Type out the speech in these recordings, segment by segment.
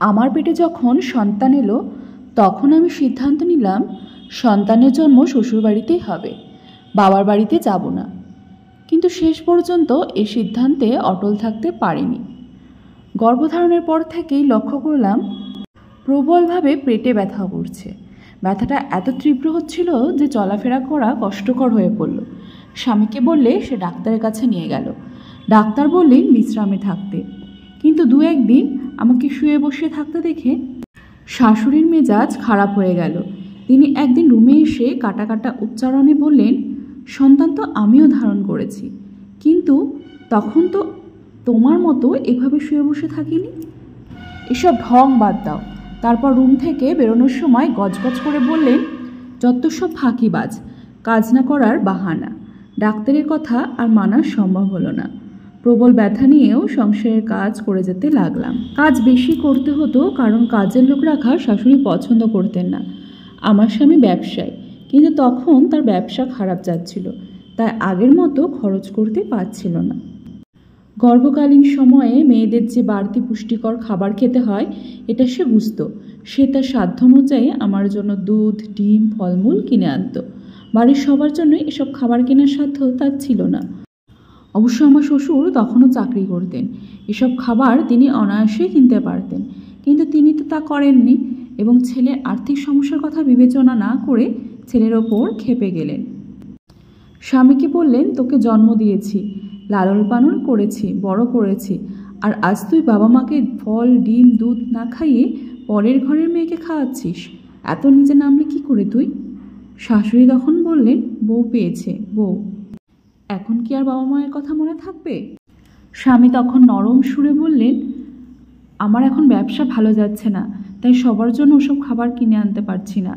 আমার পেটে যখন সন্তান এলো তখন আমি সিদ্ধান্ত নিলাম সন্তানের জন্ম শ্বশুরবাড়িতেই হবে, বাবার বাড়িতে যাব না। কিন্তু শেষ পর্যন্ত এই সিদ্ধান্তে অটল থাকতে পারিনি। গর্ভধারণের পর থেকেই লক্ষ্য করলাম প্রবলভাবে পেটে ব্যথা করছে। ব্যথাটা এত তীব্র হচ্ছিল যে চলাফেরা করা কষ্টকর হয়ে পড়ল। স্বামীকে বললে সে ডাক্তারের কাছে নিয়ে গেল। ডাক্তার বললেন বিশ্রামে থাকতে। কিন্তু দু একদিন আমাকে শুয়ে বসে থাকতে দেখে শাশুড়ির মেজাজ খারাপ হয়ে গেল। তিনি একদিন রুমে এসে কাটা কাটা উচ্চারণে বললেন, সন্তান তো আমিও ধারণ করেছি, কিন্তু তখন তো তোমার মতো এভাবে শুয়ে বসে থাকিনি। এসব ঢং বাদ দাও। তারপর রুম থেকে বেরোনোর সময় গজগজ করে বললেন, যত সব ফাঁকিবাজ, কাজ না করার বাহানা। ডাক্তারের কথা আর মানা সম্ভব হলো না। প্রবল ব্যথা নিয়েও সংসারের কাজ করে যেতে লাগলাম। কাজ বেশি করতে হতো কারণ কাজের লোক রাখা শাশুড়ি পছন্দ করতেন না। আমার স্বামী ব্যবসায়ী, কিন্তু তখন তার ব্যবসা খারাপ যাচ্ছিল, তাই আগের মতো খরচ করতে পারছিল না। গর্ভকালীন সময়ে মেয়েদের যে বাড়তি পুষ্টিকর খাবার খেতে হয় এটা সে বুঝত। সে তার সাধ্য অনুযায়ী আমার জন্য দুধ, ডিম, ফলমূল কিনে আনত। বাড়ির সবার জন্য এসব খাবার কেনার সাধ্য তার ছিল না। অবশ্য আমার শ্বশুর তখনও চাকরি করতেন। এসব খাবার তিনি অনায়াসেই কিনতে পারতেন, কিন্তু তিনি তো তা করেননি এবং ছেলের আর্থিক সমস্যার কথা বিবেচনা না করে ছেলের ওপর ক্ষেপে গেলেন। স্বামীকে বললেন, তোকে জন্ম দিয়েছি, লালন পালন করেছি, বড় করেছি, আর আজ তুই বাবা মাকে ফল, ডিম, দুধ না খাইয়ে পরের ঘরের মেয়েকে খাওয়াচ্ছিস। এত নিচে নামলে কি করে তুই? শাশুড়ি তখন বললেন, বউ পেয়েছে, বউ, এখন কি আর বাবা মায়ের কথা মনে থাকবে? স্বামী তখন নরম সুরে বললেন, আমার এখন ব্যবসা ভালো যাচ্ছে না, তাই সবার জন্য ওসব খাবার কিনে আনতে পারছি না।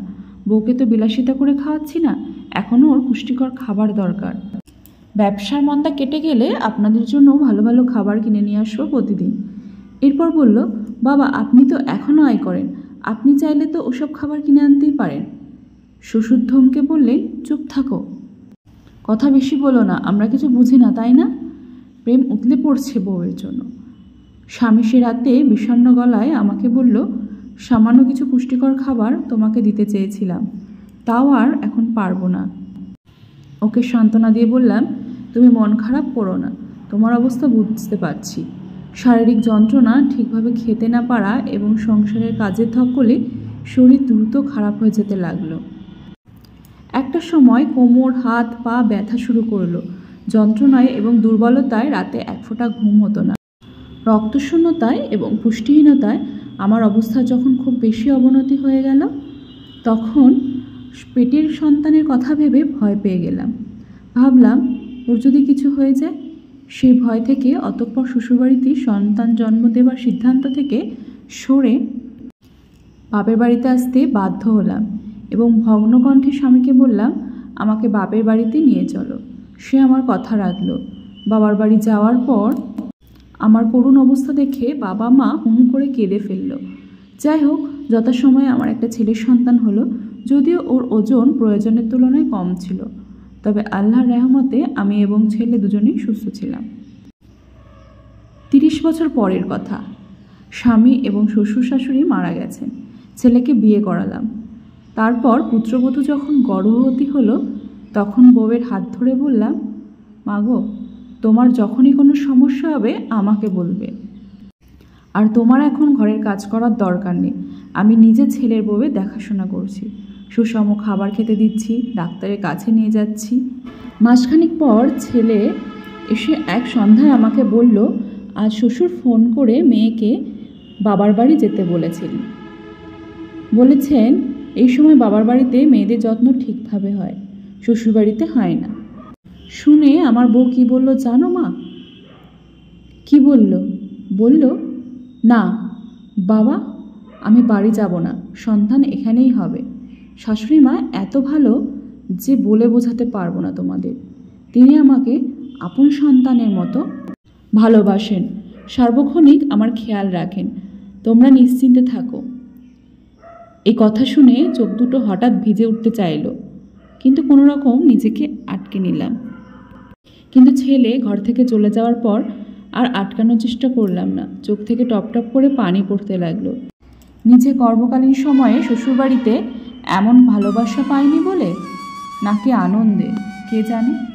বউকে তো বিলাসিতা করে খাওয়াচ্ছি না, এখনও ওর পুষ্টিকর খাবার দরকার। ব্যবসার মন্দা কেটে গেলে আপনাদের জন্য ভালো ভালো খাবার কিনে নিয়ে আসবো প্রতিদিন। এরপর বলল, বাবা আপনি তো এখনও আয় করেন, আপনি চাইলে তো ওসব খাবার কিনে আনতেই পারেন। শ্বশুর ধমকে বললেন, চুপ থাকো, কথা বেশি বলো না, আমরা কিছু বুঝি না তাই না? প্রেম উতলে পড়ছে বউয়ের জন্য। স্বামী সে রাতে বিষণ্ণ গলায় আমাকে বলল, সামান্য কিছু পুষ্টিকর খাবার তোমাকে দিতে চেয়েছিলাম, তাও আর এখন পারবো না। ওকে সান্ত্বনা দিয়ে বললাম, তুমি মন খারাপ করো না, তোমার অবস্থা বুঝতে পারছি। শারীরিক যন্ত্রণা, ঠিকভাবে খেতে না পারা এবং সংসারের কাজের ধকলে শরীর দ্রুত খারাপ হয়ে যেতে লাগলো। একটা সময় কোমর, হাত, পা ব্যথা শুরু করলো। যন্ত্রণায় এবং দুর্বলতায় রাতে এক ফোঁটা ঘুম হতো না। রক্তশূন্যতায় এবং পুষ্টিহীনতায় আমার অবস্থা যখন খুব বেশি অবনতি হয়ে গেল, তখন পেটের সন্তানের কথা ভেবে ভয় পেয়ে গেলাম। ভাবলাম, ওর যদি কিছু হয়ে যায়। সেই ভয় থেকে অতঃপর শ্বশুরবাড়িতে সন্তান জন্ম দেওয়ার সিদ্ধান্ত থেকে সরে বাপের বাড়িতে আসতে বাধ্য হলাম এবং ভগ্ন কণ্ঠে স্বামীকে বললাম, আমাকে বাপের বাড়িতে নিয়ে চলো। সে আমার কথা রাখল। বাবার বাড়ি যাওয়ার পর আমার করুণ অবস্থা দেখে বাবা মা হুম করে কেঁদে ফেলল। যাই হোক, যথাসময়ে আমার একটা ছেলের সন্তান হলো, যদিও ওর ওজন প্রয়োজনের তুলনায় কম ছিল। তবে আল্লাহর রহমতে আমি এবং ছেলে দুজনেই সুস্থ ছিলাম। 30 বছর পরের কথা। স্বামী এবং শ্বশুর শাশুড়ি মারা গেছেন। ছেলেকে বিয়ে করালাম। তারপর পুত্রবধূ যখন গর্ভবতী হলো তখন বউয়ের হাত ধরে বললাম, মাগো, তোমার যখনই কোনো সমস্যা হবে আমাকে বলবে, আর তোমার এখন ঘরের কাজ করার দরকার নেই। আমি নিজে ছেলের বউয়ের দেখাশোনা করছি, সুষম খাবার খেতে দিচ্ছি, ডাক্তারের কাছে নিয়ে যাচ্ছি। মাসখানেক পর ছেলে এসে এক সন্ধ্যায় আমাকে বলল, আজ শ্বশুর ফোন করে মেয়েকে বাবার বাড়ি যেতে বলেছেন এই সময় বাবার বাড়িতে মেয়েদের যত্ন ঠিকভাবে হয়, শ্বশুরবাড়িতে হয় না। শুনে আমার বউ কি বলল জানো মা? কি বলল, না বাবা, আমি বাড়ি যাব না, সন্তান এখানেই হবে। শাশুড়ি মা এত ভালো যে বলে বোঝাতে পারবো না তোমাদের। তিনি আমাকে আপন সন্তানের মতো ভালোবাসেন, সার্বক্ষণিক আমার খেয়াল রাখেন। তোমরা নিশ্চিন্তে থাকো। এই কথা শুনে চোখ দুটো হঠাৎ ভিজে উঠতে চাইল, কিন্তু কোনো রকম নিজেকে আটকে নিলাম। কিন্তু ছেলে ঘর থেকে চলে যাওয়ার পর আর আটকানোর চেষ্টা করলাম না। চোখ থেকে টপ টপ করে পানি পড়তে লাগলো। নিজে গর্ভকালীন সময়ে শ্বশুরবাড়িতে এমন ভালোবাসা পায়নি বলে, নাকি আনন্দে, কে জানে।